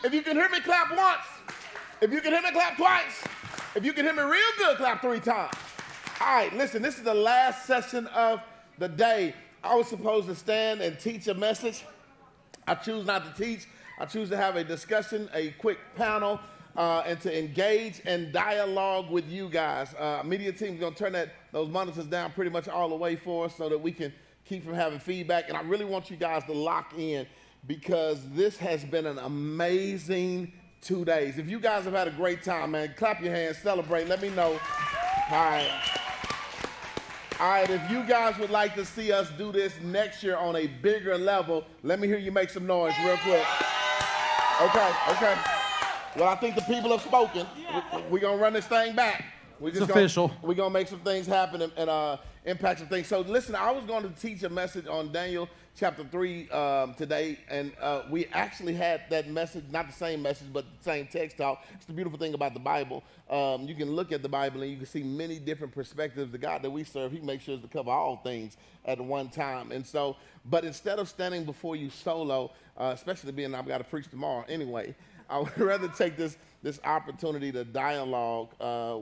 If you can hear me, clap once. If you can hear me, clap twice. If you can hear me real good, clap 3 times. All right, listen, this is the last session of the day. I was supposed to stand and teach a message. I choose not to teach. I choose to have a discussion, a quick panel, and to engage and dialogue with you guys. Media team's gonna turn those monitors down pretty much all the way for us so that we can keep from having feedback. And I really want you guys to lock in because this has been an amazing 2 days. If you guys have had a great time, man, clap your hands, celebrate, let me know. All right, if you guys would like to see us do this next year on a bigger level, let me hear you make some noise real quick. Okay. Well, I think the people have spoken. We're going to run this thing back. It's official. We're going to make some things happen and impact some things. So listen, I was going to teach a message on Daniel chapter 3 today, and we actually had that message, not the same message, but the same text talk. It's the beautiful thing about the Bible. You can look at the Bible and you can see many different perspectives. The God that we serve, he makes sure to cover all things at one time. And so, but instead of standing before you solo, especially being I've got to preach tomorrow anyway, I would rather take this opportunity to dialogue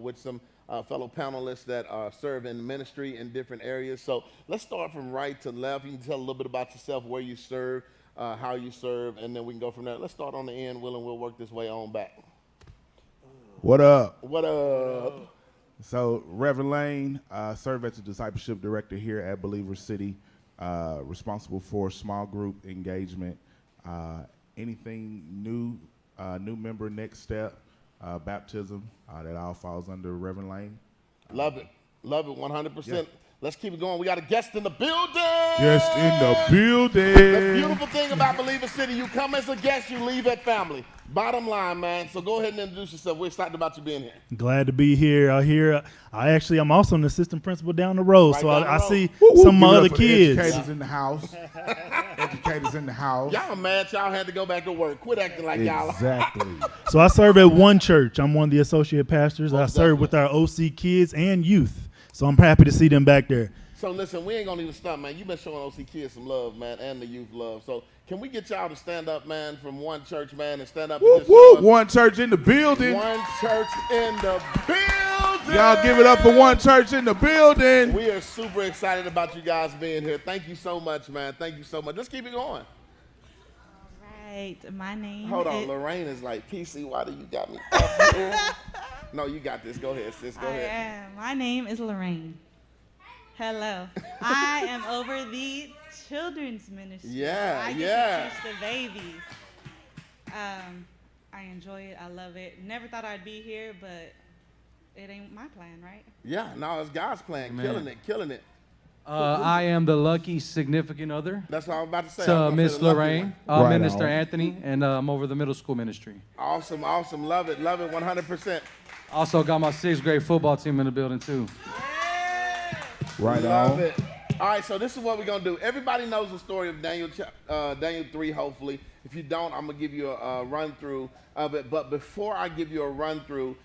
with some fellow panelists that serve in ministry in different areas. So let's start from right to left. You can tell a little bit about yourself, where you serve, how you serve, and then we can go from there. Let's start on the end, Will, and we'll work this way on back. What up? What up? So, Reverend Lane, serve as the discipleship director here at Believer City, responsible for small group engagement. Anything new, new member, next step, baptism, that all falls under Reverend Lane. Love it, 100%. Yeah. Let's keep it going. We got a guest in the building. Guest in the building. The beautiful thing about Believer City, you come as a guest, you leave at family. Bottom line, man. So go ahead and introduce yourself. We're excited about you being here. Glad to be here. I'm also an assistant principal down the road, right so I see some of my other kids. Educators in the house. Educators in the house. Y'all mad y'all had to go back to work. Quit acting like y'all. Exactly. So I serve at one church. I'm one of the associate pastors. I serve with our OC kids and youth. So I'm happy to see them back there. So listen, we ain't gonna even stop, man. You've been showing OC kids some love, man, and the youth love. So can we get y'all to stand up, man, from one church, man, and stand up? Woo, and woo. One church in the building. One church in the building. Y'all give it up for one church in the building. We are super excited about you guys being here. Thank you so much, man. Thank you so much. Let's keep it going. Right, my name Hold on, Lorraine is like, PC, why do you got me up here? No, you got this. Go ahead, sis. Go ahead. My name is Lorraine. Hello. I am over the children's ministry. Yeah, I get to teach the babies. I enjoy it. I love it. Never thought I'd be here, but it ain't my plan, right? Yeah, no, it's God's plan. Amen. Killing it. I am the lucky significant other That's what I was about to say. to Miss Lorraine, Right Minister on. Anthony, and I'm over the middle school ministry. Awesome. Love it, 100%. Also got my 6th grade football team in the building too. Right Love on. it. All right, so this is what we're going to do. Everybody knows the story of Daniel 3, hopefully. If you don't, I'm going to give you a run-through of it. But before I give you a run-through,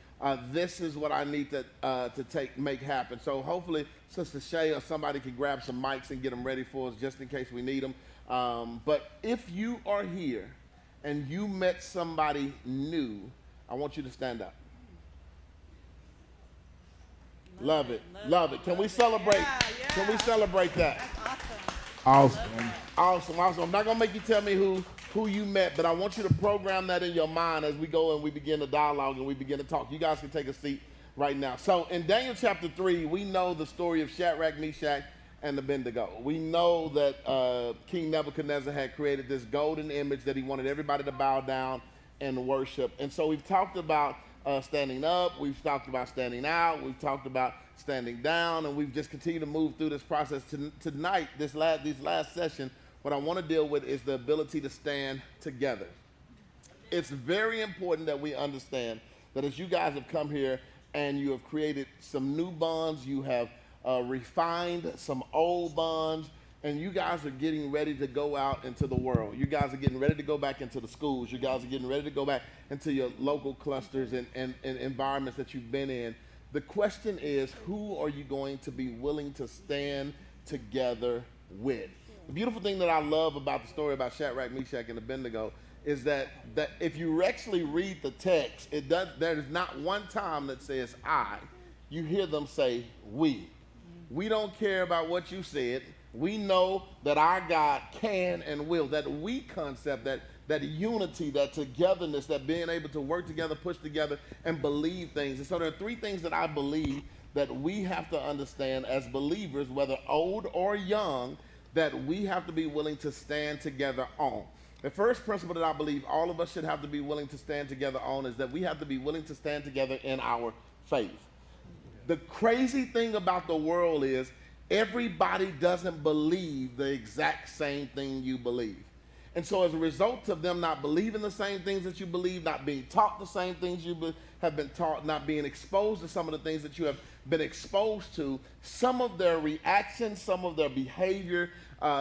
this is what I need to make happen. So hopefully Sister Shay or somebody can grab some mics and get them ready for us just in case we need them. But if you are here and you met somebody new, I want you to stand up. Love it. Can we celebrate? Yeah. Can we celebrate that? That's awesome. Awesome. Awesome. I'm not gonna make you tell me who you met, but I want you to program that in your mind as we go and we begin to dialogue and we begin to talk. You guys can take a seat right now. So in Daniel chapter 3, we know the story of Shadrach, Meshach, and Abednego. We know that King Nebuchadnezzar had created this golden image that he wanted everybody to bow down and worship. And so we've talked about standing up, we've talked about standing out, we've talked about standing down, and we've just continued to move through this process. Tonight, these last session, what I want to deal with is the ability to stand together. It's very important that we understand that as you guys have come here and you have created some new bonds, you have refined some old bonds, and you guys are getting ready to go out into the world. You guys are getting ready to go back into the schools. You guys are getting ready to go back into your local clusters and environments that you've been in. The question is, who are you going to be willing to stand together with? The beautiful thing that I love about the story about Shadrach, Meshach, and Abednego is that if you actually read the text, there's not one time that says I. You hear them say we. We don't care about what you said. We know that our God can and will. That we concept, that unity, that togetherness, that being able to work together, push together, and believe things. And so there are three things that I believe that we have to understand as believers, whether old or young, that we have to be willing to stand together on. The first principle that I believe all of us should have to be willing to stand together on is that we have to be willing to stand together in our faith. The crazy thing about the world is everybody doesn't believe the exact same thing you believe. And so as a result of them not believing the same things that you believe, not being taught the same things you have been taught, not being exposed to some of the things that you have been exposed to, some of their reactions, some of their behavior,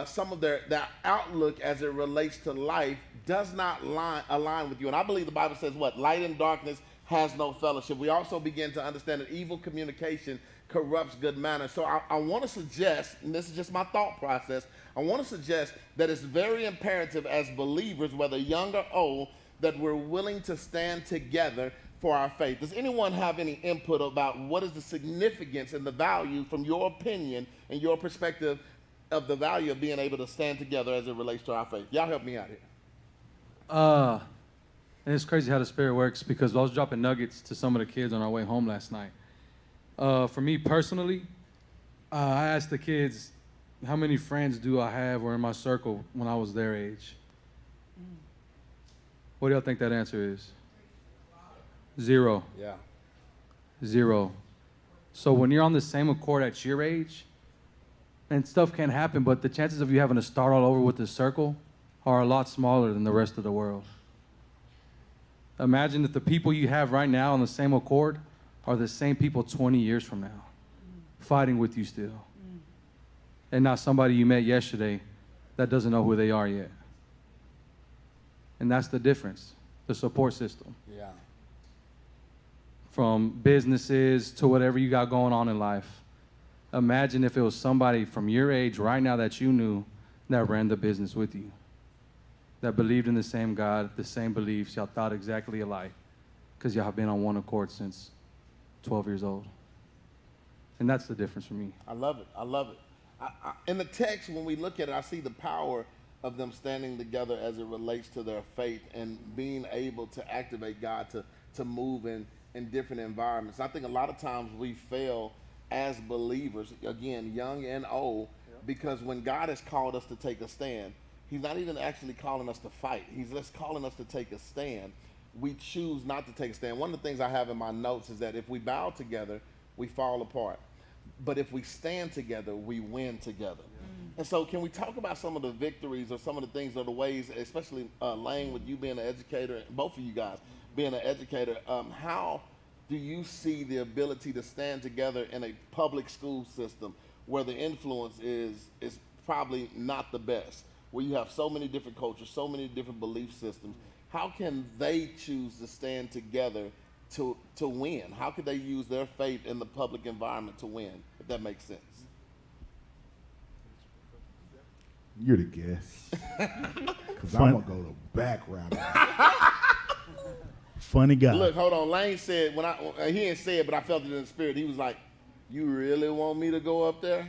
some of their outlook as it relates to life does not align with you. And I believe the Bible says what? Light and darkness has no fellowship. We also begin to understand that evil communication corrupts good manners. So I want to suggest, and this is just my thought process, I want to suggest that it's very imperative as believers, whether young or old, that we're willing to stand together for our faith. Does anyone have any input about what is the significance and the value from your opinion and your perspective of the value of being able to stand together as it relates to our faith? Y'all help me out here. And it's crazy how the Spirit works, because I was dropping nuggets to some of the kids on our way home last night. For me personally, I asked the kids, how many friends do I have or in my circle when I was their age? What do y'all think that answer is? 0. Yeah. 0. So when you're on the same accord at your age, and stuff can happen, but the chances of you having to start all over with this circle are a lot smaller than the rest of the world. Imagine if the people you have right now on the same accord are the same people 20 years from now, fighting with you still. And not somebody you met yesterday that doesn't know who they are yet. And that's the difference, the support system. Yeah. From businesses to whatever you got going on in life. Imagine if it was somebody from your age right now that you knew that ran the business with you, that believed in the same God, the same beliefs, y'all thought exactly alike, because y'all have been on one accord since 12 years old. And that's the difference for me. I love it. I love it. In the text, when we look at it, I see the power of them standing together as it relates to their faith and being able to activate God to move in different environments. I think a lot of times we fail as believers, again, young and old, because when God has called us to take a stand, he's not even actually calling us to fight. He's just calling us to take a stand. We choose not to take a stand. One of the things I have in my notes is that if we bow together, we fall apart. But if we stand together, we win together. And so can we talk about some of the victories or some of the things or the ways, especially Lane, with you being an educator, both of you guys being an educator, how do you see the ability to stand together in a public school system where the influence is probably not the best, where you have so many different cultures, so many different belief systems? How can they choose to stand together to win? How could they use their faith in the public environment to win, if that makes sense? You're the guest. Because I'm going to go the background. Funny guy. Look, hold on. Lane said, he didn't say it, but I felt it in the spirit. He was like, you really want me to go up there?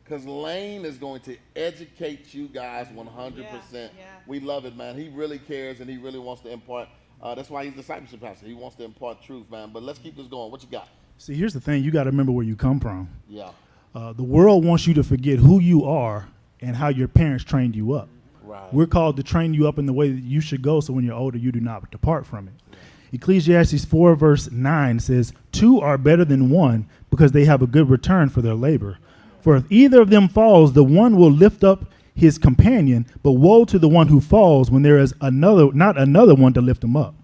Because Lane is going to educate you guys 100%. Yeah. We love it, man. He really cares, and he really wants to impart. That's why he's discipleship pastor. He wants to impart truth, man. But let's keep this going. What you got? See, here's the thing. You got to remember where you come from. Yeah. The world wants you to forget who you are and how your parents trained you up. Right. We're called to train you up in the way that you should go, so when you're older, you do not depart from it. Ecclesiastes 4 verse 9 says, 2 are better than 1 because they have a good return for their labor. For if either of them falls, the one will lift up his companion, but woe to the one who falls when there is not another one to lift him up.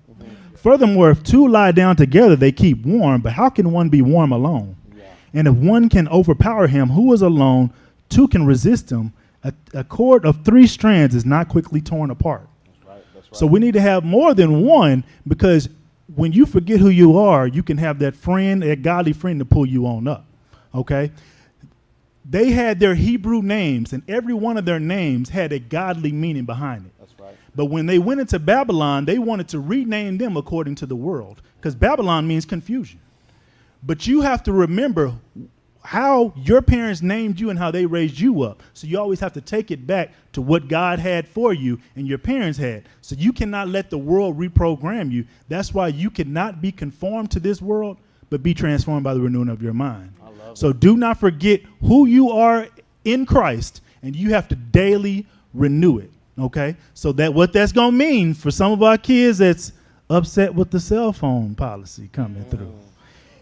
Furthermore, if 2 lie down together, they keep warm, but how can one be warm alone? Yeah. And if one can overpower him who is alone, 2 can resist him. A cord of 3 strands is not quickly torn apart. That's right. So we need to have more than one, because when you forget who you are, you can have that friend, that godly friend, to pull you on up. Okay? They had their Hebrew names, and every one of their names had a godly meaning behind it. That's right. But when they went into Babylon, they wanted to rename them according to the world, because Babylon means confusion. But you have to remember how your parents named you and how they raised you up. So you always have to take it back to what God had for you and your parents had. So you cannot let the world reprogram you. That's why you cannot be conformed to this world, but be transformed by the renewing of your mind. So do not forget who you are in Christ, and you have to daily renew it. Okay? So that what that's going to mean for some of our kids that's upset with the cell phone policy coming through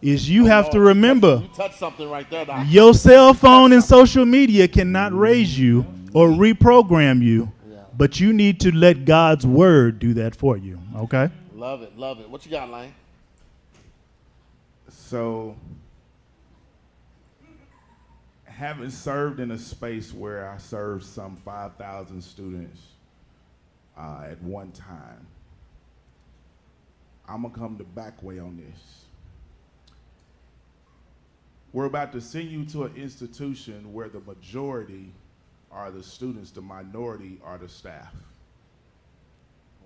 is you have to remember You touched something right there, Doc. your cell phone and social media cannot raise you or reprogram you, but you need to let God's word do that for you. Okay? Love it, love it. What you got, Lane? So, having served in a space where I served some 5,000 students at one time, I'm going to come the back way on this. We're about to send you to an institution where the majority are the students, the minority are the staff.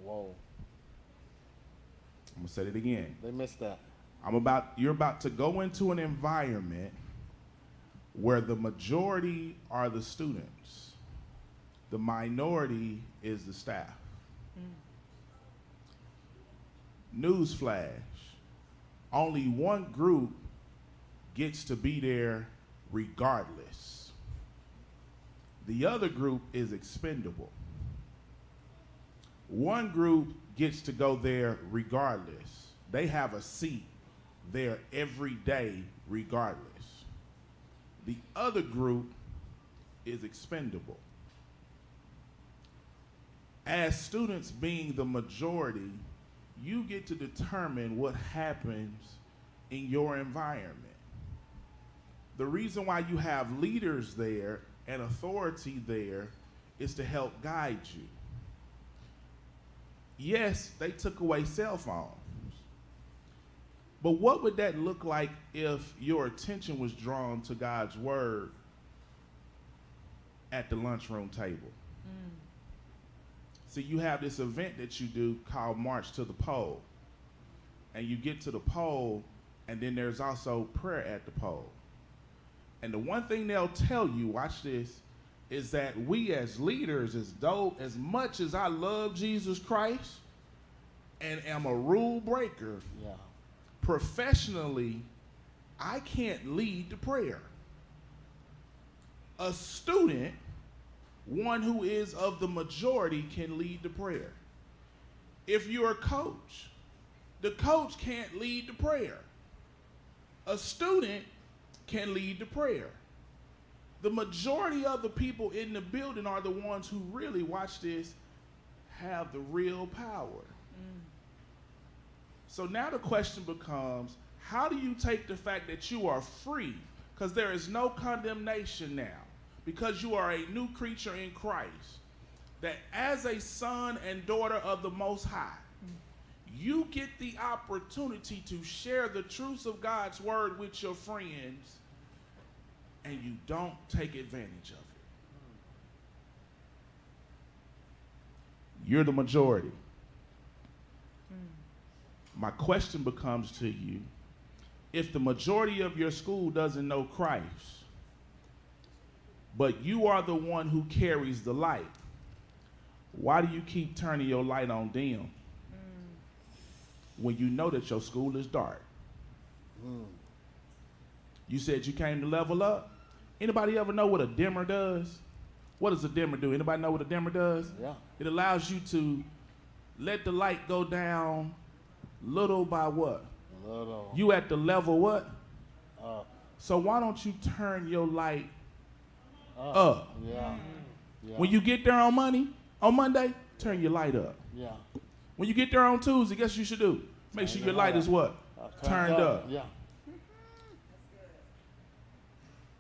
Whoa, I'm going to say it again. they missed that. You're about to go into an environment where the majority are the students, the minority is the staff. Newsflash, only one group gets to be there regardless. The other group is expendable. One group gets to go there regardless. They have a seat there every day regardless. The other group is expendable. As students being the majority, you get to determine what happens in your environment. The reason why you have leaders there and authority there is to help guide you. Yes, they took away cell phones. But what would that look like if your attention was drawn to God's word at the lunchroom table? See, you have this event that you do called March to the Pole. And you get to the pole, and then there's also prayer at the pole. And the one thing they'll tell you, watch this, is that we as leaders, as much as I love Jesus Christ and am a rule breaker, professionally, I can't lead the prayer. A student, one who is of the majority, can lead the prayer. If you're a coach, the coach can't lead the prayer. A student can lead the prayer. The majority of the people in the building are the ones who really, watch this, have the real power. So now the question becomes, how do you take the fact that you are free, because there is no condemnation now, because you are a new creature in Christ, that as a son and daughter of the Most High, you get the opportunity to share the truths of God's word with your friends, and you don't take advantage of it. You're the majority. My question becomes to you, if the majority of your school doesn't know Christ, but you are the one who carries the light, why do you keep turning your light on dim when you know that your school is dark? You said you came to level up. Anybody ever know what a dimmer does? What does a dimmer do? Anybody know what a dimmer does? Yeah. It allows you to let the light go down little by what? Little. You at the level what? Up. So why don't you turn your light up? Yeah. When you get there on Monday, turn your light up. Yeah. When you get there on Tuesday, guess what you should do? Make sure your light is what? Turned up. Yeah.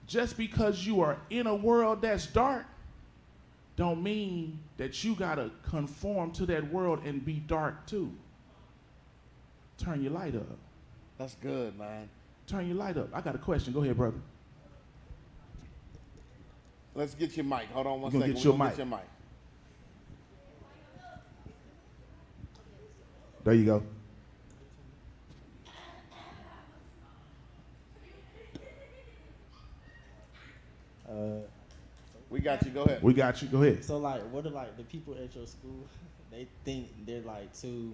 Just because you are in a world that's dark, don't mean that you gotta conform to that world and be dark too. Turn your light up. That's good, man. Turn your light up. I got a question. Go ahead, brother. Let's get your mic. Hold on one We're gonna second. get your We're gonna mic. get your mic. There you go. We got you. Go ahead. We got you. Go ahead. So like, what are like the people at your school? They think they're like too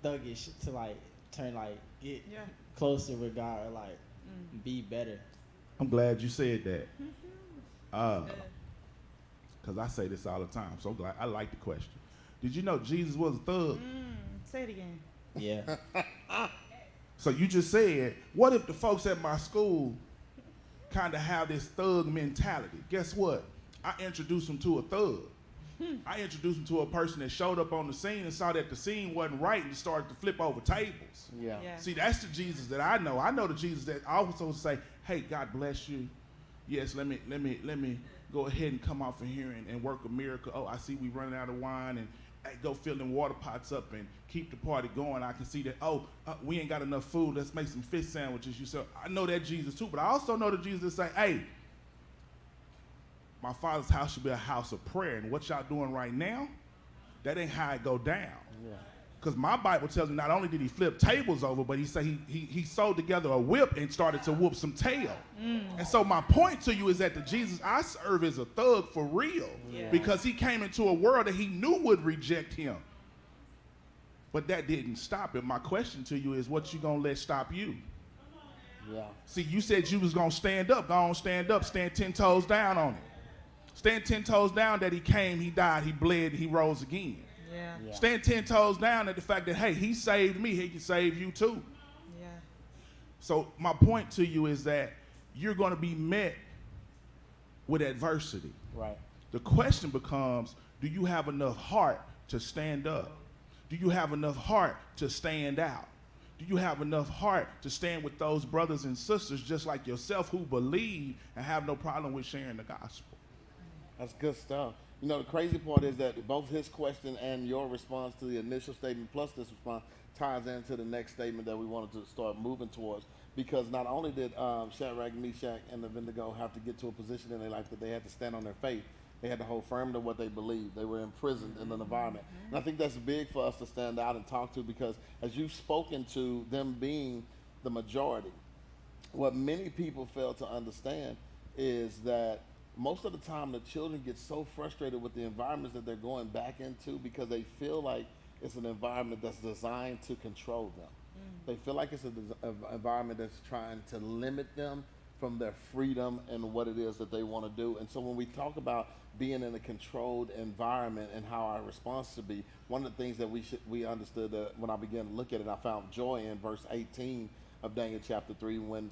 thuggish to like turn like get Yeah. closer with God or like be better. I'm glad you said that. Because I say this all the time. So glad. I like the question. Did you know Jesus was a thug? Say it again. Yeah. So you just said, what if the folks at my school kind of have this thug mentality? Guess what? I introduced them to a thug. I introduced them to a person that showed up on the scene and saw that the scene wasn't right and started to flip over tables. Yeah. Yeah. See, that's the Jesus that I know. I know the Jesus that also say, hey, God bless you. Yes, let me go ahead and come off of here and work a miracle. Oh, I see we running out of wine, and hey, go fill them water pots up and keep the party going. I can see that, we ain't got enough food. Let's make some fish sandwiches. You say, I know that Jesus too, but I also know the Jesus that say, hey, my Father's house should be a house of prayer. And what y'all doing right now, that ain't how it go down. Yeah. Because my Bible tells me not only did he flip tables over, but he said he sewed together a whip and started to whoop some tail. And so my point to you is that the Jesus I serve is a thug for real. Yeah. Because he came into a world that he knew would reject him. But that didn't stop him. My question to you is, what you gonna let stop you? Yeah. See, you said you was gonna stand up. Go on, stand up. Stand 10 toes down on it. Stand 10 toes down that he came, he died, he bled, he rose again. Yeah. Yeah. Stand 10 toes down at the fact that, hey, he saved me, he can save you too. Yeah. So my point to you is that you're going to be met with adversity. Right. The question becomes, do you have enough heart to stand up? Do you have enough heart to stand out? Do you have enough heart to stand with those brothers and sisters just like yourself who believe and have no problem with sharing the gospel? That's good stuff. You know, the crazy part is that both his question and your response to the initial statement plus this response ties into the next statement that we wanted to start moving towards. Because not only did Shadrach, Meshach, and Abednego have to get to a position in their life that they had to stand on their faith, they had to hold firm to what they believed. They were imprisoned in an environment. And I think that's big for us to stand out and talk to, because as you've spoken to them being the majority, what many people fail to understand is that most of the time the children get so frustrated with the environments that they're going back into because they feel like it's an environment that's designed to control them. They feel like it's an environment that's trying to limit them from their freedom and what it is that they want to do. And so when we talk about being in a controlled environment and how our response should be, one of the things that we understood that when I began to look at it, I found joy in verse 18 of Daniel chapter 3 when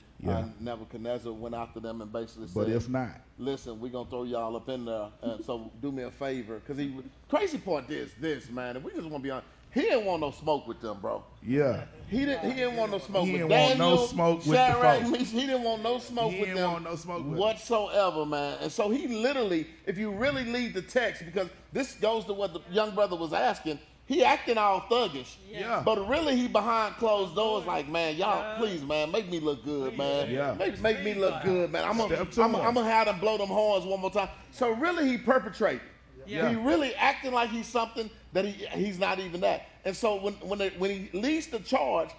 Nebuchadnezzar went after them and basically said, But if not, listen, we're going to throw y'all up in there, so do me a favor. Because crazy part is this, man, if we just want to be honest, he didn't want no smoke with them, bro. yeah. He didn't want no smoke He with didn't want Daniel, no smoke with the Shadrach, folks. Meshach. He didn't want no smoke He with didn't them want no smoke with them. whatsoever, man. And so he literally, if you really lead the text, because this goes to what the young brother was asking, he acting all thuggish. Yeah. But really he behind closed doors like, man, y'all, please, man, make me look good, man. Yeah. Make me look good, man. I'm Step to going him. to have them blow them horns one more time. So really he perpetrating. Yeah. He really acting like he's something that he's not even that. And so when he leads the charge,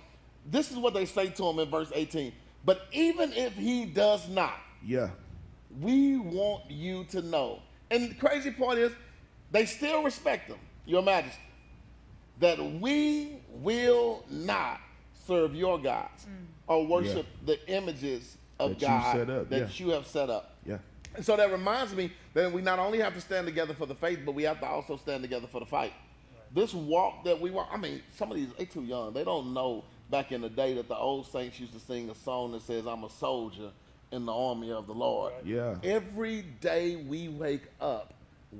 this is what they say to him in verse 18. But even if he does not, Yeah. we want you to know. And the crazy part is, they still respect him, your majesty, that we will not serve your gods or worship the images of That you God set up, that you have set up. Yeah. And so that reminds me that we not only have to stand together for the faith, but we have to also stand together for the fight. This walk that we walk, I mean, some of these, they too young. They don't know back in the day that the old saints used to sing a song that says, I'm a soldier in the army of the Lord. Yeah. Every day we wake up,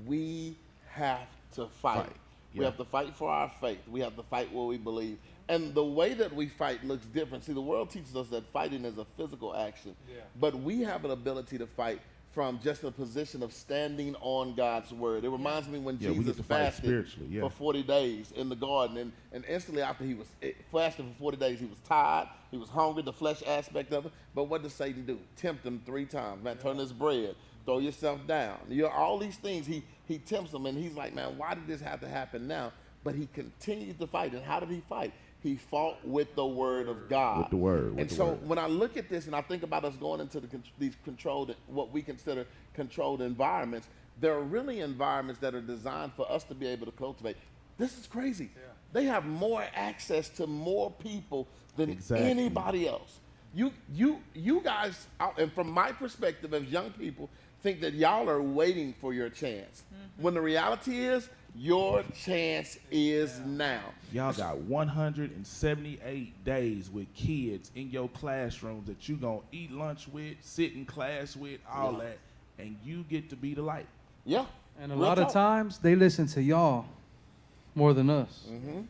we have to fight. Fight. We Yeah. have to fight for our faith. We have to fight what we believe. And the way that we fight looks different. See, the world teaches us that fighting is a physical action. But we have an ability to fight from just a position of standing on God's word. It reminds me when Yeah, we get Jesus to fight fasted spiritually, yeah. for 40 days in the garden. And instantly after he was fasting for 40 days, he was tired. He was hungry, the flesh aspect of it. But what does Satan do? Tempt him 3 times. Man, turn this bread. throw yourself down. All these things, he tempts them, and he's like, man, why did this have to happen now? But he continued to fight. And how did he fight? He fought with the word of God. With the word. And so when I look at this and I think about us going into these controlled, what we consider controlled environments, there are really environments that are designed for us to be able to cultivate. This is crazy. Yeah. They have more access to more people than anybody else. You guys, and from my perspective as young people, think that y'all are waiting for your chance. Mm-hmm. When the reality is, your chance is now. Y'all got 178 days with kids in your classrooms that you gonna eat lunch with, sit in class with, all that, and you get to be the light. Yeah. And a lot of times, they listen to y'all more than us. Mm-hmm.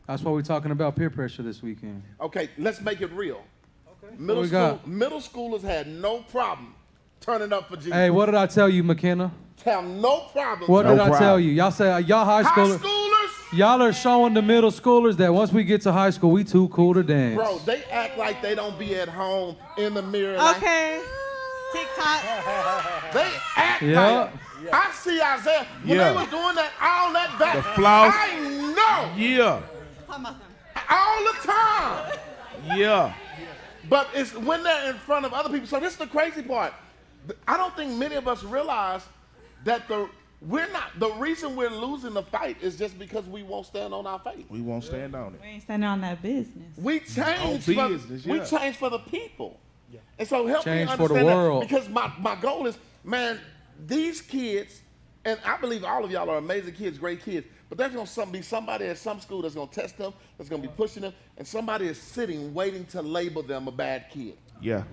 That's why we're talking about peer pressure this weekend. Okay, let's make it real. Okay. Middle schoolers had no problem turning up for Jesus. Hey, what did I tell you, McKenna? Have no problem. What did I tell you? Y'all say y'all high schoolers. Y'all are showing the middle schoolers that once we get to high school, we too cool to dance. Bro, they act like they don't be at home in the mirror. Okay. TikTok. They act like. I see Isaiah when they were doing that, all that back. The floss. I know. Yeah. All the time. Yeah. But it's when they're in front of other people. So this is the crazy part. I don't think many of us realize that the reason we're losing the fight is just because we won't stand on our faith. We won't stand on it. We ain't standing on that business. We change for the people. Yeah. And so help change me understand for the world. that, because my goal is, man, these kids, and I believe all of y'all are amazing kids, great kids, but there's going to be somebody at some school that's going to test them, that's going to be pushing them, and somebody is sitting waiting to label them a bad kid. Yeah.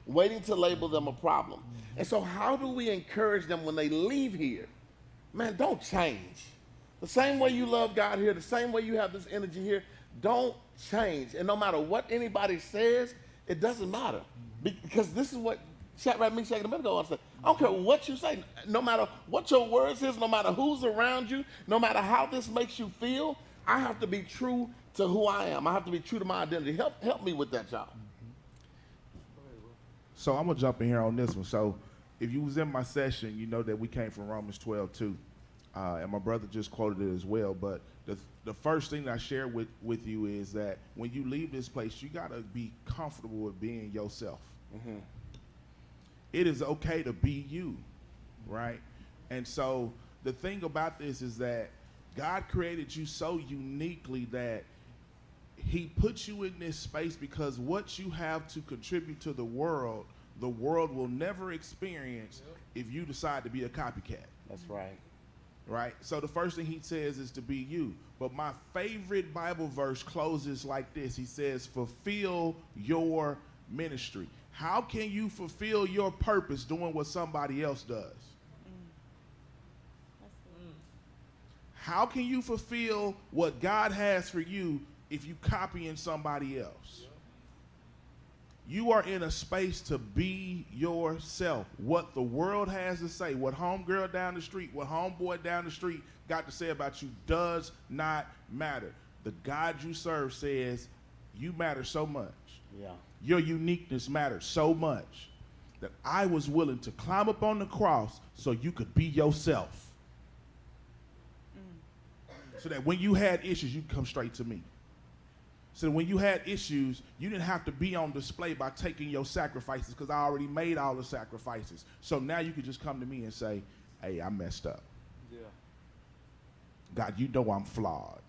Waiting to label them a problem. And so how do we encourage them when they leave here? Man, don't change. The same way you love God here, the same way you have this energy here, don't change. And no matter what anybody says, it doesn't matter. Because this is what Shadrach, Meshach, and Abednego said. I don't care what you say. No matter what your words is, no matter who's around you, no matter how this makes you feel, I have to be true to who I am. I have to be true to my identity. Help me with that, y'all. So I'm going to jump in here on this one. So if you was in my session, you know that we came from Romans 12:2. And my brother just quoted it as well. But the first thing I share with you is that when you leave this place, you got to be comfortable with being yourself. Mm-hmm. It is okay to be you, right? And so the thing about this is that God created you so uniquely that he put you in this space because what you have to contribute to the world will never experience if you decide to be a copycat. That's right. Right? So the first thing he says is to be you. But my favorite Bible verse closes like this. He says, fulfill your ministry. How can you fulfill your purpose doing what somebody else does? How can you fulfill what God has for you if you copying somebody else? You are in a space to be yourself. What the world has to say, what homegirl down the street, what homeboy down the street got to say about you does not matter. The God you serve says you matter so much. Yeah. Your uniqueness matters so much that I was willing to climb up on the cross so you could be yourself. So that when you had issues, you could come straight to me. So when you had issues, you didn't have to be on display by taking your sacrifices because I already made all the sacrifices. So now you could just come to me and say, hey, I messed up. Yeah. God, you know I'm flawed.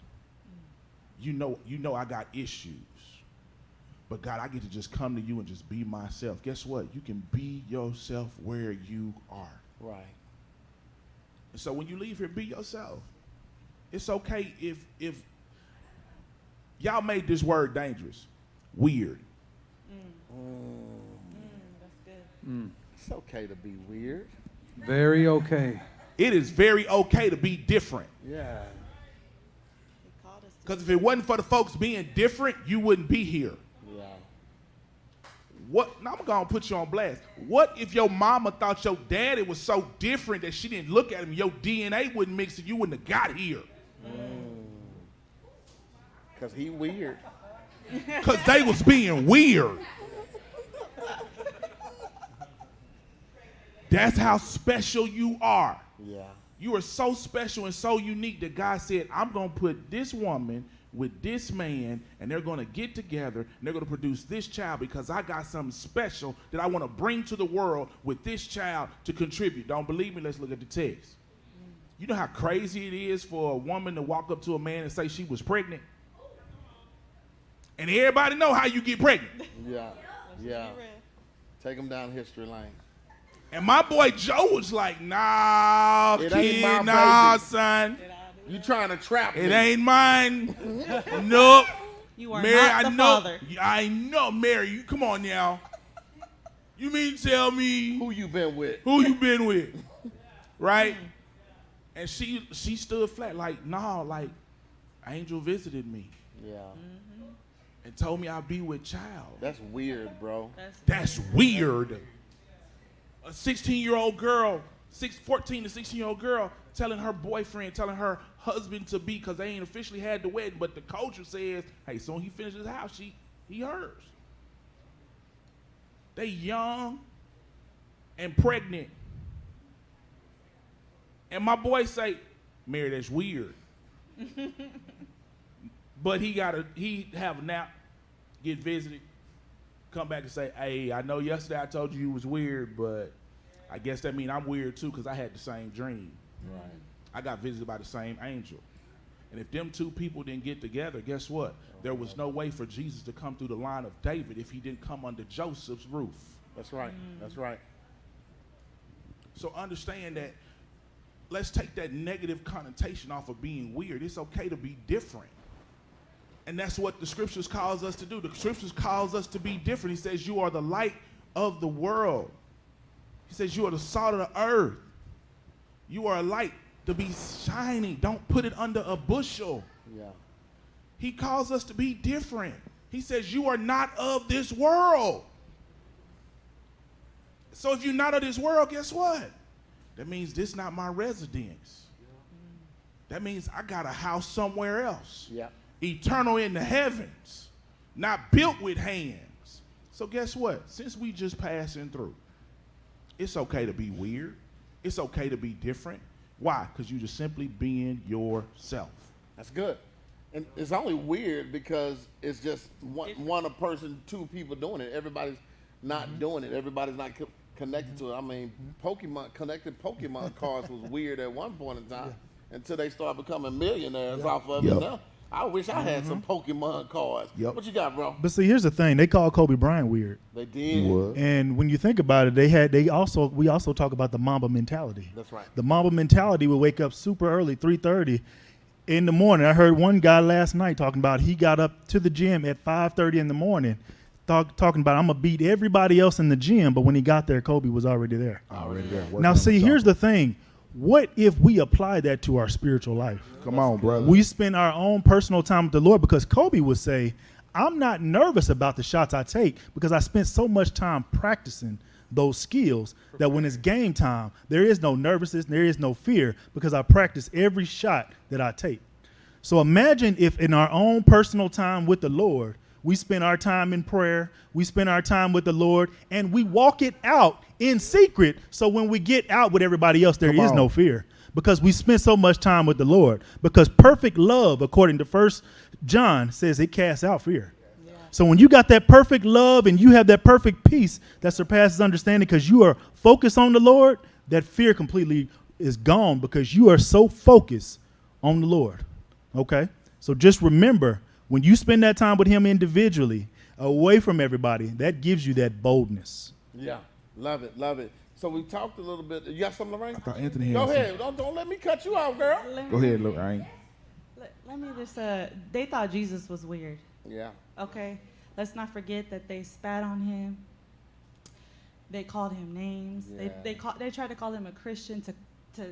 You know I got issues. But God, I get to just come to you and just be myself. Guess what? You can be yourself where you are. Right. And so when you leave here, be yourself. It's okay if y'all made this word dangerous, weird. That's good. It's okay to be weird. Very okay. It is very okay to be different. Yeah. Because if it wasn't for the folks being different, you wouldn't be here. Yeah. Now I'm going to put you on blast. What if your mama thought your daddy was so different that she didn't look at him, your DNA wouldn't mix and you wouldn't have got here? Because he weird. Because they was being weird. That's how special you are. Yeah. You are so special and so unique that God said, I'm going to put this woman with this man, and they're going to get together, and they're going to produce this child because I got something special that I want to bring to the world with this child to contribute. Don't believe me? Let's look at the text. You know how crazy it is for a woman to walk up to a man and say she was pregnant? And everybody know how you get pregnant. Yeah. Yeah. Take them down history lane. And my boy Joe was like, nah, It ain't my kid, nah, baby. son. You trying to trap me. It ain't mine. Nope. You are Mary, not I the know. father. I know, Mary. You come on now. You mean tell me Who you been with? who you been with, right? And she stood flat, like, nah, like, Angel visited me Yeah. and told me I'd be with child. That's weird, bro. That's weird. A 16-year-old girl, 14 to 16-year-old girl, telling her boyfriend, telling her husband to be, because they ain't officially had the wedding, but the culture says, hey, soon he finishes his house, he hers. They young and pregnant. And my boy say, Mary, that's weird. But he have a nap, get visited, come back and say, hey, I know yesterday I told you was weird, but I guess that means I'm weird too because I had the same dream. Right. I got visited by the same angel. And if them two people didn't get together, guess what? There was no way for Jesus to come through the line of David if he didn't come under Joseph's roof. That's right. That's right. So understand that, let's take that negative connotation off of being weird. It's okay to be different. And that's what the scriptures calls us to do. The scriptures calls us to be different. He says you are the light of the world. He says you are the salt of the earth. You are a light to be shining. Don't put it under a bushel. Yeah. He calls us to be different. He says you are not of this world. So if you're not of this world, guess what? That means this is not my residence. That means I got a house somewhere else. Yeah. Eternal in the heavens, not built with hands. So guess what? Since we just passing through, it's okay to be weird. It's okay to be different. Why? Because you're just simply being yourself. That's good. And it's only weird because it's just one a person, two people doing it. Everybody's not doing it. Everybody's not connected to it. I mean, connected Pokemon cards was weird at one point in time until they start becoming millionaires off of it. Now, I wish I had some Pokemon cards. Yep. What you got, bro? But see, here's the thing: they call Kobe Bryant weird, They did. and when you think about it, we also talk about the Mamba mentality. That's right. The Mamba mentality would wake up super early, 3:30 in the morning. I heard one guy last night talking about he got up to the gym at 5:30 in the morning, talking about I'm gonna beat everybody else in the gym. But when he got there, Kobe was already there. Already there. Now, see, here's the thing: what if we apply that to our spiritual life? Come on, brother. We spend our own personal time with the Lord, because Kobe would say, I'm not nervous about the shots I take because I spent so much time practicing those skills that when it's game time, there is no nervousness, there is no fear, because I practice every shot that I take. So imagine if in our own personal time with the Lord, we spend our time in prayer, we spend our time with the Lord, and we walk it out in secret. So when we get out with everybody else, there is no fear, because we spend so much time with the Lord. Because perfect love, according to 1 John, says it casts out fear. Yeah. So when you got that perfect love and you have that perfect peace that surpasses understanding because you are focused on the Lord, that fear completely is gone because you are so focused on the Lord. Okay? So just remember, when you spend that time with him individually, away from everybody, that gives you that boldness. Yeah. Love it. Love it. So we talked a little bit. You got something, Lorraine? I thought Anthony had Go something. ahead. Don't let me cut you off, girl. Go ahead, Lorraine. Let me just, they thought Jesus was weird, Yeah. okay? Let's not forget that they spat on him. They called him names. Yeah. They tried to call him a Christian to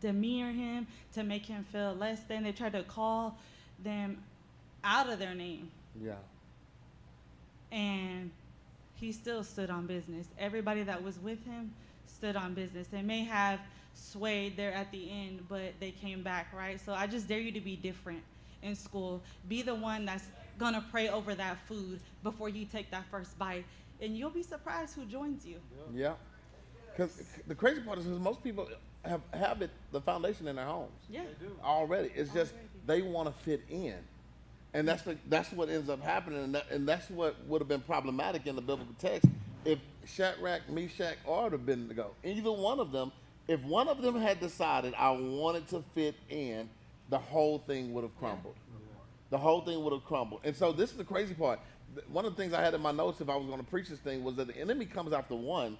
demean him, to make him feel less than. They tried to call them out of their name. Yeah. And he still stood on business. Everybody that was with him stood on business. They may have swayed there at the end, but they came back, right? So I just dare you to be different in school. Be the one that's gonna pray over that food before you take that first bite, and you'll be surprised who joins you. Yeah. Because the crazy part is most people have the foundation in their homes Yeah. already. It's just Already. they want to fit in. And that's what ends up happening, and that's what would have been problematic in the biblical text if Shadrach, Meshach, or Abednego, either one of them, if one of them had decided I wanted to fit in, the whole thing would have crumbled. The whole thing would have crumbled. And so this is the crazy part. One of the things I had in my notes if I was going to preach this thing was that the enemy comes after one,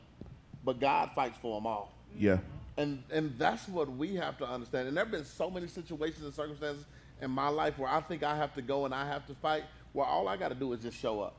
but God fights for them all. Yeah. And that's what we have to understand. And there have been so many situations and circumstances in my life where I think I have to go and I have to fight, where all I got to do is just show up.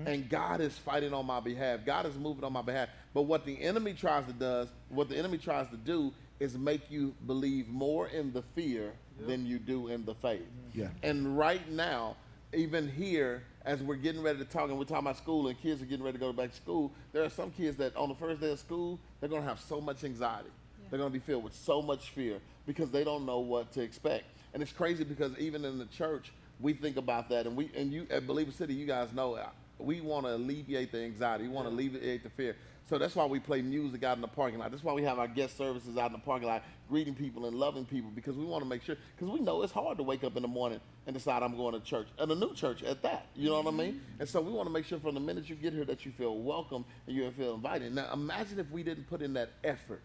And God is fighting on my behalf. God is moving on my behalf. But what the enemy tries to do is make you believe more in the fear than you do in the faith. Yeah. And right now, even here, as we're getting ready to talk, and we're talking about school, and kids are getting ready to go back to school, there are some kids that on the first day of school, they're going to have so much anxiety. They're going to be filled with so much fear because they don't know what to expect. And it's crazy because even in the church, we think about that. And you at Believer City, you guys know, we want to alleviate the anxiety. We want to alleviate the fear. So that's why we play music out in the parking lot. That's why we have our guest services out in the parking lot, greeting people and loving people, because we want to make sure, because we know it's hard to wake up in the morning and decide I'm going to church, and a new church at that. You know what I mean? And so we want to make sure from the minute you get here that you feel welcome and you feel invited. Now imagine if we didn't put in that effort,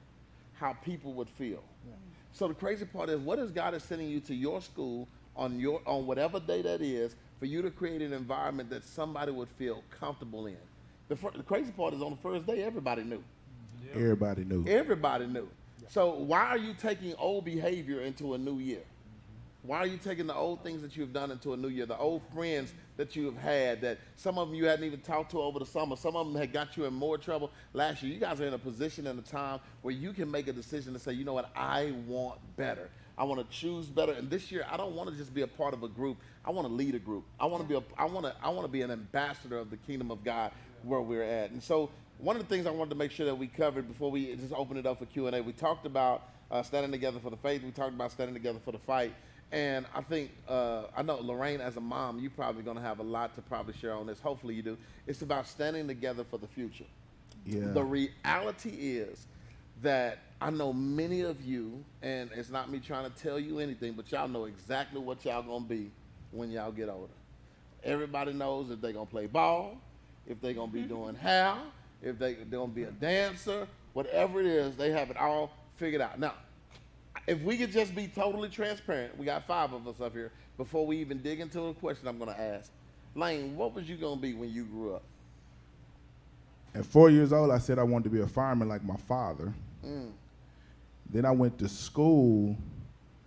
how people would feel. So the crazy part is, what is God is sending you to your school on whatever day that is, for you to create an environment that somebody would feel comfortable in. The crazy part is, on the first day, everybody knew. Everybody knew. Everybody knew. So why are you taking old behavior into a new year? Why are you taking the old things that you've done into a new year? The old friends that you have had, that some of them you hadn't even talked to over the summer. Some of them had got you in more trouble last year. You guys are in a position and a time where you can make a decision to say, you know what, I want better. I want to choose better. And this year, I don't want to just be a part of a group. I want to lead a group. I want to be an ambassador of the kingdom of God where we're at. And so one of the things I wanted to make sure that we covered before we just open it up for Q&A, we talked about standing together for the faith. We talked about standing together for the fight. And I think, I know, Lorraine, as a mom, you're probably going to have a lot to probably share on this. Hopefully you do. It's about standing together for the future. Yeah. The reality is that I know many of you, and it's not me trying to tell you anything, but y'all know exactly what y'all going to be when y'all get older. Everybody knows if they're going to play ball, if they're going to be doing hair, if they're going to be a dancer, whatever it is, they have it all figured out. Now, if we could just be totally transparent, we got 5 of us up here, before we even dig into a question I'm going to ask. Lane, what was you going to be when you grew up? At 4 years old, I said I wanted to be a fireman like my father. Then I went to school,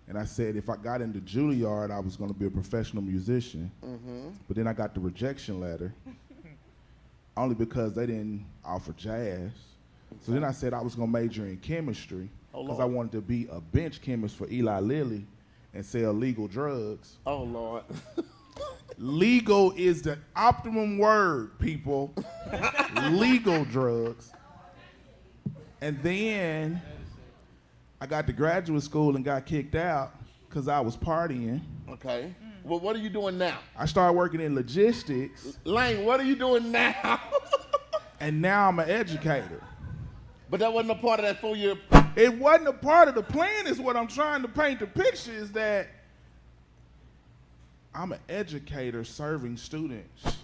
and I said if I got into Juilliard, I was going to be a professional musician. But then I got the rejection letter, only because they didn't offer jazz. So then I said I was going to major in chemistry, because I wanted to be a bench chemist for Eli Lilly and sell legal drugs. Oh, Lord. Legal is the optimum word, people. Legal drugs. And then I got to graduate school and got kicked out because I was partying. Okay. Well, what are you doing now? I started working in logistics, Lane, what are you doing now? and now I'm an educator. But that wasn't a part of that 4-year. It wasn't a part of the plan, is what I'm trying to paint the picture, is that I'm an educator serving students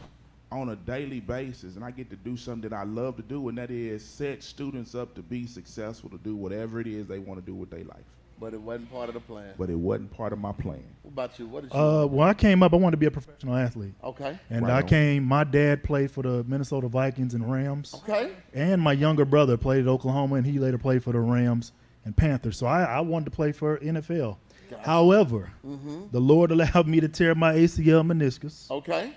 on a daily basis, and I get to do something that I love to do, and that is set students up to be successful, to do whatever it is they want to do with their life. But it wasn't part of the plan. But it wasn't part of my plan. What about you? What did you When I came up, I wanted to be a professional athlete. Okay. And Right on. my dad played for the Minnesota Vikings and Rams. Okay. And my younger brother played at Oklahoma, and he later played for the Rams and Panthers. So I wanted to play for NFL. Gotcha. However, the Lord allowed me to tear my ACL meniscus, Okay.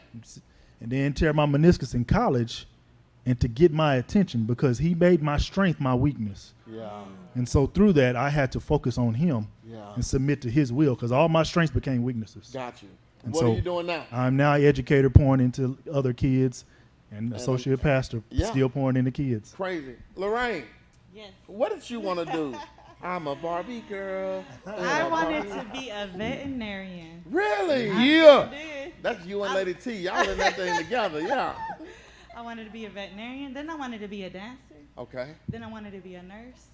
and then tear my meniscus in college, and to get my attention, because he made my strength my weakness. Yeah. And so through that, I had to focus on him Yeah. and submit to his will, because all my strengths became weaknesses. Got you. And What so are you doing now? I'm now an educator pouring into other kids, and associate pastor Yeah. still pouring into kids. Crazy. Lorraine, Yes. what did you want to do? I'm a Barbie girl. I wanted to be a veterinarian. Really? Yeah. I did. That's you and Lady T. Y'all in that thing together. Yeah. I wanted to be a veterinarian. Then I wanted to be a dancer. Okay. Then I wanted to be a nurse.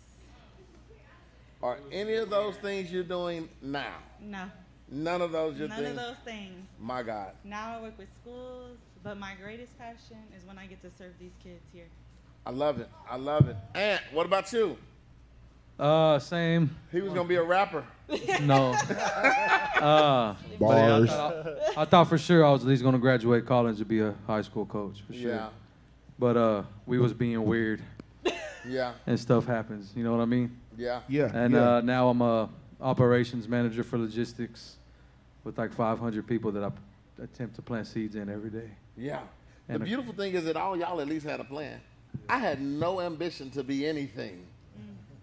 Are any of those things you're doing now? No, None of those you're none doing? of those things. My God. Now I work with schools, but my greatest passion is when I get to serve these kids here. I love it. I love it. Ant, what about you? Same. He was going to be a rapper. No. But yeah, Bars. I thought for sure I was at least gonna graduate college to be a high school coach for sure. Yeah. But we was being weird Yeah. and stuff happens. You know what I mean? Yeah. Yeah. And yeah. now I'm a operations manager for logistics with like 500 people that I attempt to plant seeds in every day. Yeah. The And beautiful thing is that all y'all at least had a plan. I had no ambition to be anything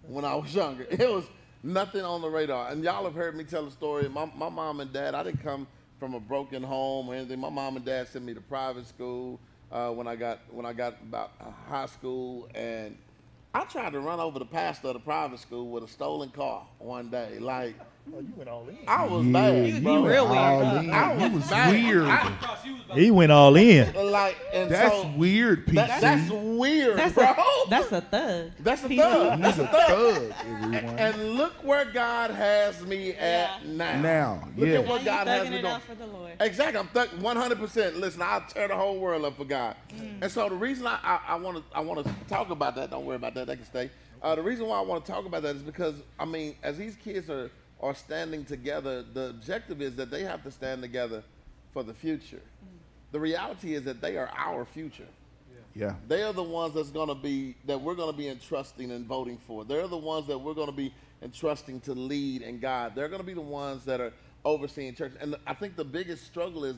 when I was younger. It was nothing on the radar. And y'all have heard me tell the story. My mom and dad, I didn't come from a broken home or anything. My mom and dad sent me to private school when I got about high school, and I tried to run over the pastor of the private school with a stolen car one day. Like, Oh, you went all in. I was Yeah, bad. you bro. went all in. I You was was bad. weird. He went all in. Like, and That's so weird, PC. that's weird, That's bro. That's a thug. That's a PC. thug. He's a thug, everyone. And look where God has me at Yeah. now. Now, Look yeah. at what Now you God has thugging me it doing. out for the Lord. Exactly, I'm 100%. Listen, I'll tear the whole world up for God. And so the reason I want to talk about that, don't worry about that, they can stay. The reason why I want to talk about that is because, I mean, as these kids are standing together, the objective is that they have to stand together for the future. The reality is that they are our future. Yeah. They are the ones that we're going to be entrusting and voting for. They're the ones that we're going to be entrusting to lead in God. They're going to be the ones that are overseeing church. And I think the biggest struggle is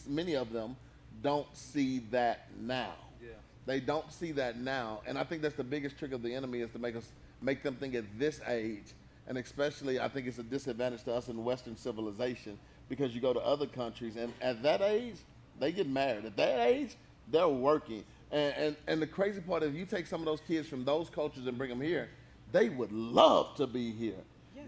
many of them don't see that now. Yeah. They don't see that now. And I think that's the biggest trick of the enemy, is to make them think at this age. And especially, I think it's a disadvantage to us in Western civilization, because you go to other countries, and at that age, they get married. At that age, they're working. And the crazy part is, if you take some of those kids from those cultures and bring them here, they would love to be here.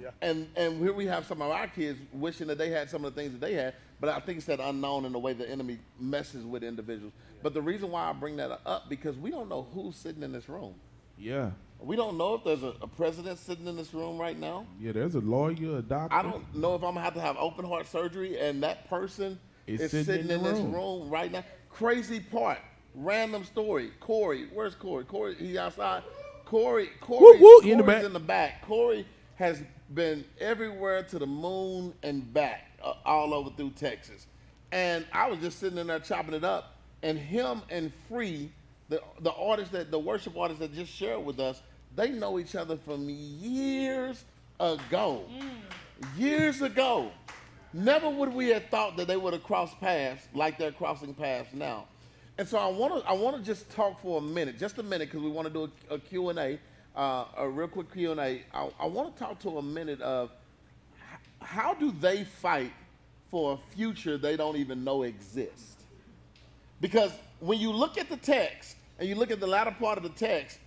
Yeah. And here we have some of our kids wishing that they had some of the things that they had, but I think it's that unknown in the way the enemy messes with individuals. But the reason why I bring that up, because we don't know who's sitting in this room. Yeah. We don't know if there's a president sitting in this room right now. Yeah, there's a lawyer, a doctor. I don't know if I'm going to have open heart surgery and that person is sitting in this room right now. Crazy part, random story. Corey, where's Corey? Corey, he outside. Corey's in the back. in the back. Corey has been everywhere to the moon and back, all over through Texas. And I was just sitting in there chopping it up, and him and Free, the artist, the worship artist that just shared with us, they know each other from years ago. Years ago. Never would we have thought that they would have crossed paths like they're crossing paths now. And so I want to just talk for a minute, just a minute, because we want to do a Q&A, a real quick Q&A. I want to talk to a minute of how do they fight for a future they don't even know exists? Because when you look at the text and you look at the latter part of the text,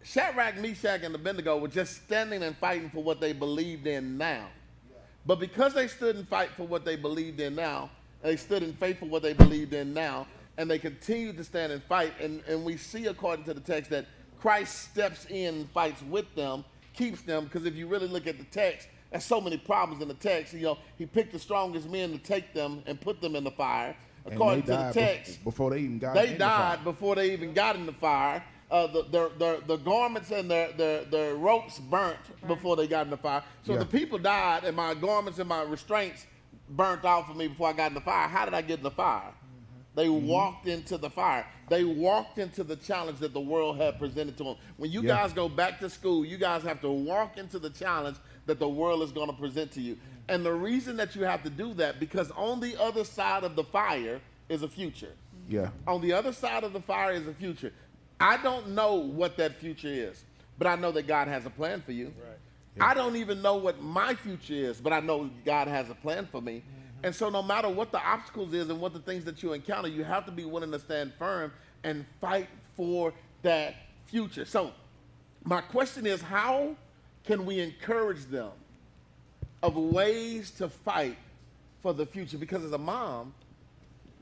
Shadrach, Meshach, and Abednego were just standing and fighting for what they believed in now. But because they stood and fight for what they believed in now, and they stood in faith for what they believed in now, and they continued to stand and fight, and we see according to the text that Christ steps in and fights with them, keeps them, because if you really look at the text, there's so many problems in the text. You know, he picked the strongest men to take them and put them in the fire. According to the text, before they even got they in died the fire. before they even got in the fire. The garments and their ropes burnt before they got in the fire. So Yeah. the people died, and my garments and my restraints burnt off of me before I got in the fire. How did I get in the fire? They walked into the fire. They walked into the challenge that the world had presented to them. When you guys go back to school, you guys have to walk into the challenge that the world is going to present to you. And the reason that you have to do that, because on the other side of the fire is a future. Yeah. On the other side of the fire is a future. I don't know what that future is, but I know that God has a plan for you. Right. Yeah. I don't even know what my future is, but I know God has a plan for me. And so no matter what the obstacles is and what the things that you encounter, you have to be willing to stand firm and fight for that future. So my question is, how can we encourage them of ways to fight for the future? Because as a mom,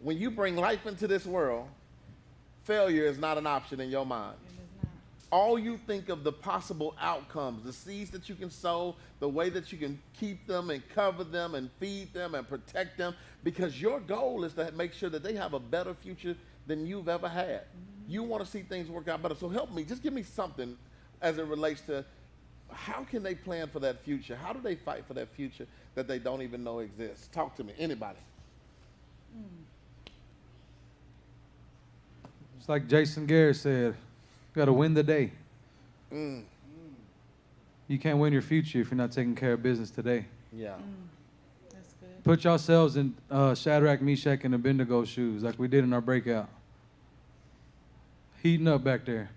when you bring life into this world, failure is not an option in your mind. It is not. All you think of the possible outcomes, the seeds that you can sow, the way that you can keep them and cover them and feed them and protect them, because your goal is to make sure that they have a better future than you've ever had. You want to see things work out better. So help me, just give me something as it relates to how can they plan for that future? How do they fight for that future that they don't even know exists? Talk to me, anybody. It's like Jason Garrett said, you got to win the day. You can't win your future if you're not taking care of business today. Yeah. That's good. Put yourselves in Shadrach, Meshach, and Abednego shoes like we did in our breakout. Heating up back there.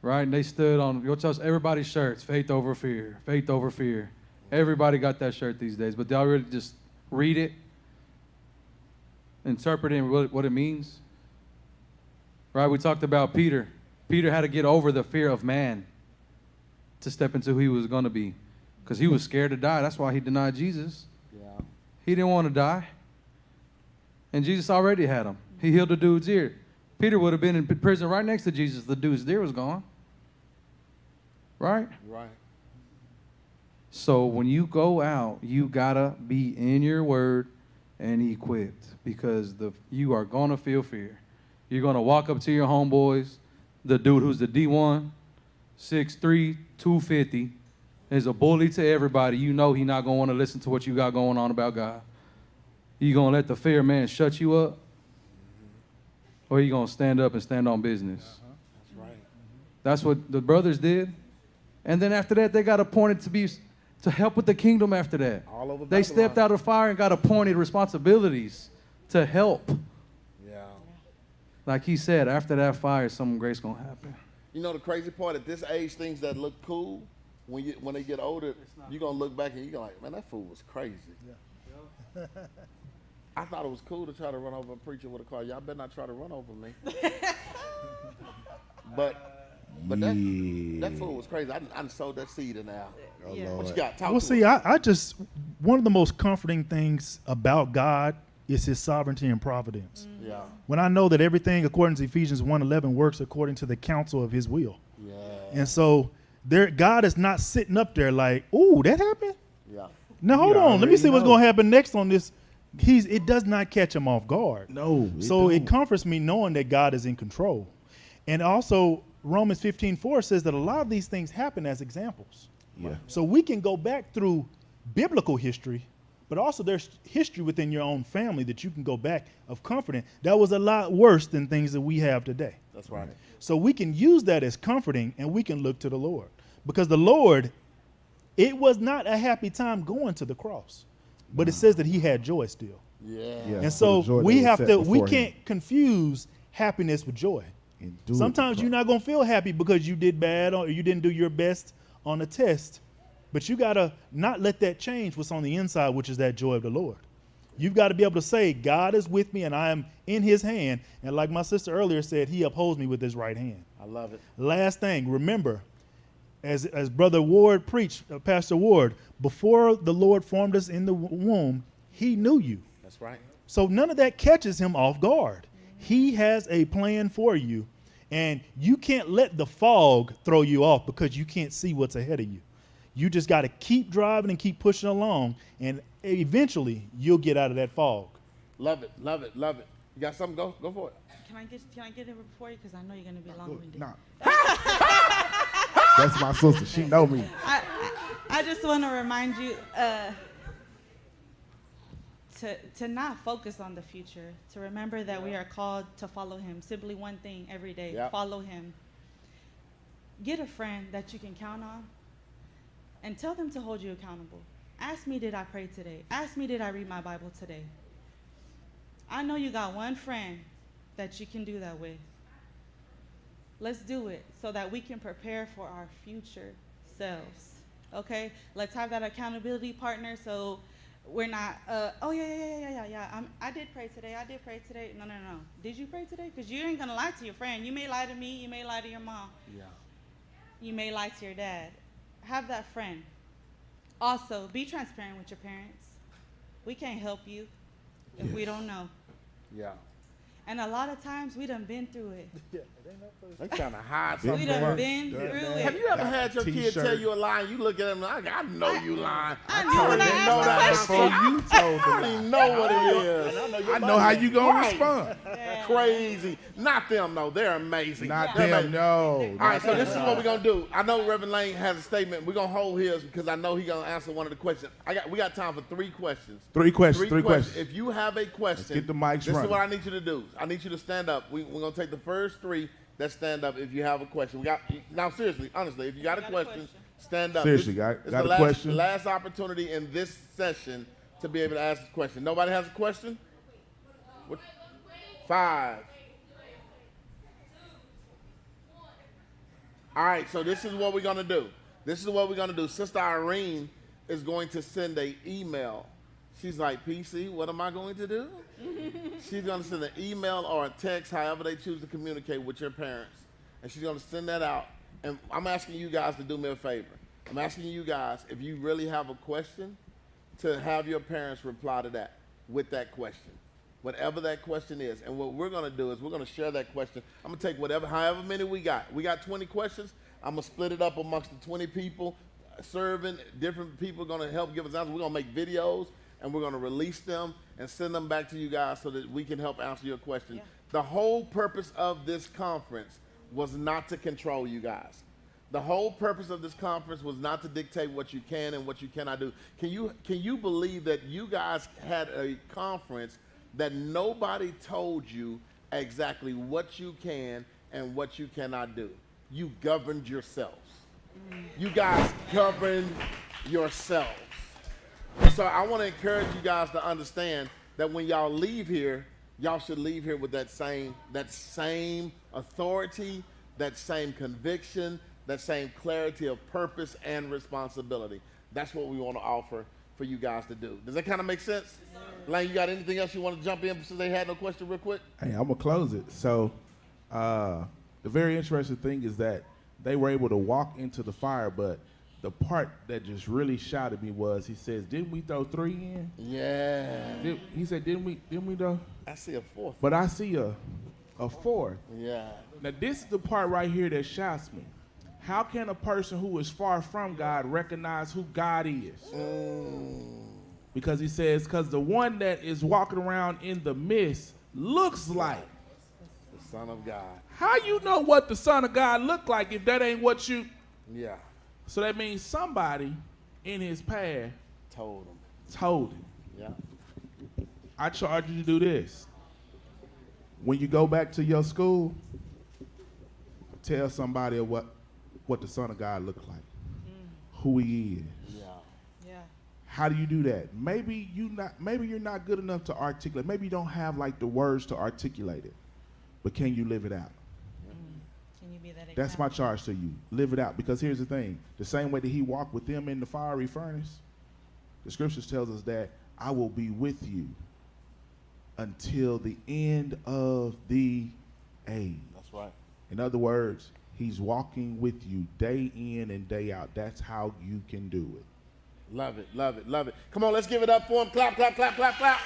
Right? And they stood on everybody's shirts, faith over fear, faith over fear. Everybody got that shirt these days, but they already just read it, interpret it, what it means. Right? We talked about Peter. Peter had to get over the fear of man to step into who he was going to be, because he was scared to die. That's why he denied Jesus. Yeah. He didn't want to die. And Jesus already had him. He healed the dude's ear. Peter would have been in prison right next to Jesus. The dude's ear was gone. Right? Right. So when you go out, you got to be in your word and equipped, because you are going to feel fear. You're going to walk up to your homeboys. The dude who's the D1, 6'3", 250, is a bully to everybody. You know he's not going to want to listen to what you got going on about God. You going to let the fear man shut you up? Or you going to stand up and stand on business? That's right. That's what the brothers did. And then after that, they got appointed to help with the kingdom after that. All over They stepped out of fire and got appointed responsibilities to help. Yeah. Like he said, after that fire, some grace going to happen. You know the crazy part, at this age, things that look cool, when they get older, you're going to look back and you're like, man, that fool was crazy. Yeah. I thought it was cool to try to run over a preacher with a car. Y'all better not try to run over me. But that fool was crazy. I sowed that seed in there. Oh, Yeah. Lord. What you got? Talk Well, to see, us. I just, one of the most comforting things about God is his sovereignty and providence. Yeah. When I know that everything, according to Ephesians 1:11, works according to the counsel of his will. Yeah. And so God is not sitting up there like, ooh, that happened? Yeah. Now, hold You on. Let me already see what's know. going to happen next on this. It does not catch him off guard. No. So it don't. comforts me knowing that God is in control. And also, Romans 15:4 says that a lot of these things happen as examples. Yeah. So we can go back through biblical history, but also there's history within your own family that you can go back of comforting. That was a lot worse than things that we have today. That's right. So we can use that as comforting, and we can look to the Lord. Because the Lord, it was not a happy time going to the cross, but it says that he had joy still. Yeah. Yeah. And for so the joy that we was have set to, we before him. can't confuse happiness with joy. And do it Sometimes with you're not going to feel happy because you did bad or you didn't do your best on a test, but you got to not let that change what's on the inside, which is that joy of the Lord. You've got to be able to say, God is with me and I am in his hand. And like my sister earlier said, he upholds me with his right hand. I love it. Last thing, remember, as Brother Ward preached, Pastor Ward, before the Lord formed us in the womb, he knew you. That's right. So none of that catches him off guard. He has a plan for you, and you can't let the fog throw you off because you can't see what's ahead of you. You just got to keep driving and keep pushing along, and eventually you'll get out of that fog. Love it. Love it. Love it. You got something? Go for it. Can I get it before you? Because I know you're gonna be long-winded. Nah. That's my sister. She know me. I just want to remind you to not focus on the future. To remember that we are called to follow him. Simply one thing every day. Yeah. Follow him. Get a friend that you can count on, and tell them to hold you accountable. Ask me, did I pray today? Ask me, did I read my Bible today? I know you got one friend that you can do that with. Let's do it so that we can prepare for our future selves. Okay? Let's have that accountability partner so we're not, oh, yeah. I did pray today. No. Did you pray today? Because you ain't going to lie to your friend. You may lie to me. You may lie to your mom. Yeah. You may lie to your dad. Have that friend. Also, be transparent with your parents. We can't help you if we don't know. Yeah. And a lot of times we done been through it. They trying to hide We something. done been through Have it. you ever had your kid T-shirt. tell you a lie and you look at him like, I know you lying. I knew when I already know asked the that question. Before you told I don't them. even know what it is. I know how you gonna Right. respond. Yeah. Crazy. Not them, though. They're amazing. Not They're them, amazing. no. All right, so this is what we're gonna do. I know Reverend Lane has a statement. We're gonna hold his because I know he's gonna answer one of the questions. We got time for 3 questions. Three questions. If you have a question, get the mics this is running. what I need you to do. I need you to stand up. We're gonna take the first 3 that stand up. If you have a question, now seriously, honestly, if you got a question, stand up. Seriously, This got is a the question? last opportunity in this session to be able to ask a question. Nobody has a question? What? 5. All right, so this is what we're gonna do. Sister Irene is going to send an email. She's like, PC, what am I going to do? She's gonna send an email or a text, however they choose to communicate with your parents. And she's gonna send that out. And I'm asking you guys to do me a favor. I'm asking you guys, if you really have a question, to have your parents reply to that with that question. Whatever that question is. And what we're gonna do is we're gonna share that question. I'm gonna take however many we got. We got 20 questions. I'm gonna split it up amongst the 20 people serving. Different people are gonna help give us answers. We're gonna make videos and we're gonna release them and send them back to you guys so that we can help answer your question. Yeah. The whole purpose of this conference was not to control you guys. The whole purpose of this conference was not to dictate what you can and what you cannot do. Can you believe that you guys had a conference that nobody told you exactly what you can and what you cannot do? You governed yourselves. You guys governed yourselves. So I want to encourage you guys to understand that when y'all leave here, y'all should leave here with that same authority, that same conviction, that same clarity of purpose and responsibility. That's what we want to offer for you guys to do. Does that kind of make sense? Lane, you got anything else you want to jump in since they had no question real quick? Hey, I'm gonna close it. So, the very interesting thing is that they were able to walk into the fire, but the part that just really shouted me was he says, "Didn't we throw 3 in?" Yeah. He said, "Didn't we though?" I see a 4th. But I see a 4th. Yeah. Now this is the part right here that shouts me. How can a person who is far from God recognize who God is? Because he says, because the one that is walking around in the mist looks like. The Son of God. How you know what the Son of God look like if that ain't what you? Yeah. So that means somebody in his path Told him. told him. Yeah. I charge you to do this. When you go back to your school, tell somebody what the Son of God looks like, who he is. Yeah. Yeah. How do you do that? Maybe you're not good enough to articulate. Maybe you don't have like the words to articulate it. But can you live it out? Can you be that example? That's my charge to you. Live it out. Because here's the thing. The same way that he walked with them in the fiery furnace, the scriptures tells us that I will be with you until the end of the age. That's right. In other words, he's walking with you day in and day out. That's how you can do it. Love it, love it, love it. Come on, let's give it up for him. Clap, clap, clap, clap, clap.